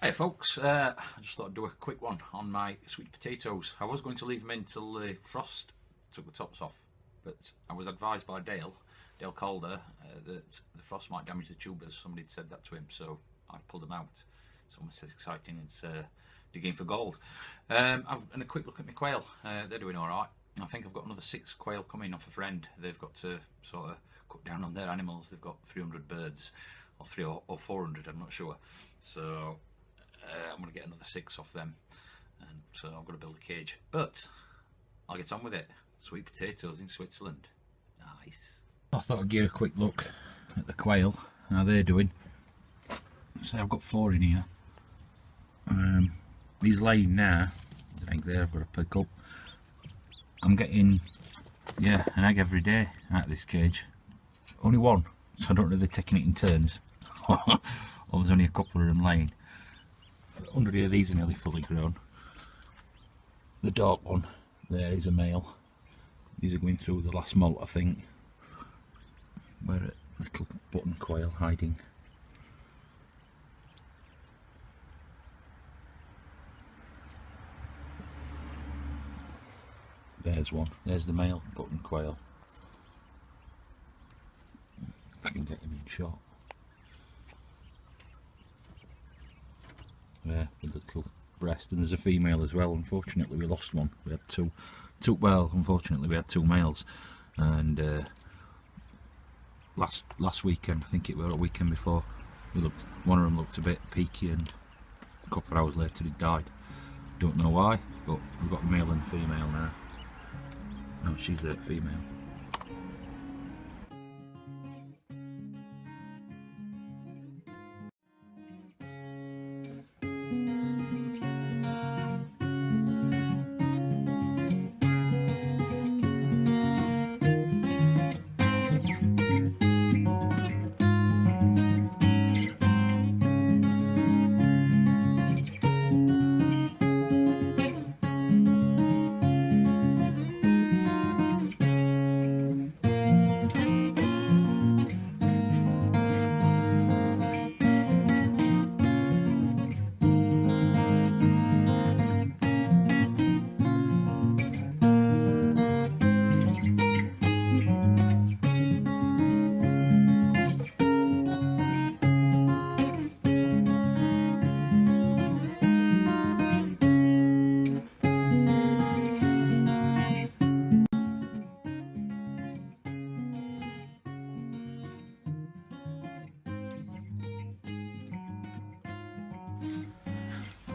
Hey folks, I just thought I'd do a quick one on my sweet potatoes. I was going to leave them in till the frost took the tops off, but I was advised by Dale Calder, that the frost might damage the tubers. Somebody had said that to him, so I've pulled them out. It's almost as exciting as digging for gold. I've done a quick look at my quail. They're doing alright. I think I've got another 6 quail coming off a friend. They've got to sort of cut down on their animals. They've got 300 birds, or 300 or 400, I'm not sure. So I'm going to get another 6 off them, and so I'm going to build a cage. But I'll get on with it. Sweet potatoes in Switzerland. Nice. I thought I'd give a quick look at the quail, how they're doing. So I've got 4 in here. He's laying now. There's an egg there I've got to pick up. I'm getting, yeah, an egg every day out of this cage. Only one, so I don't know if they're taking it in turns. Or there's only a couple of them laying. Under here, these are nearly fully grown. The dark one there is a male. These are going through the last molt, I think. Where a little button quail hiding. There's one. There's the male button quail. If I can get him in shot. There, with the little breast, and there's a female as well. Unfortunately, we lost one. We had two. Well, unfortunately, we had 2 males, and last weekend, I think it was a weekend before, one of them looked a bit peaky, and a couple of hours later, he died. Don't know why, but we've got a male and a female now. No, she's the female.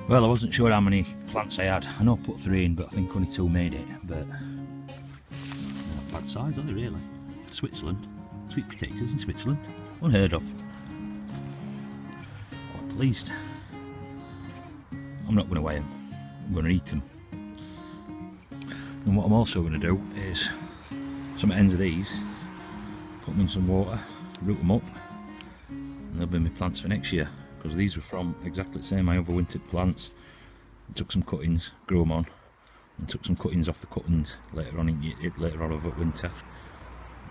Well, I wasn't sure how many plants I had. I know I put 3 in, but I think only 2 made it. But not bad size, are they really? Switzerland, sweet potatoes in Switzerland, unheard of. Or at least, I'm not going to weigh them. I'm going to eat them. And what I'm also going to do is some ends of these, put them in some water, root them up, and they'll be my plants for next year. Because these were from exactly the same, my overwintered plants. I took some cuttings, grew them on, and took some cuttings off the cuttings later on over winter,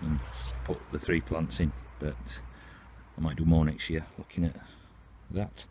and put the 3 plants in. But I might do more next year, looking at that.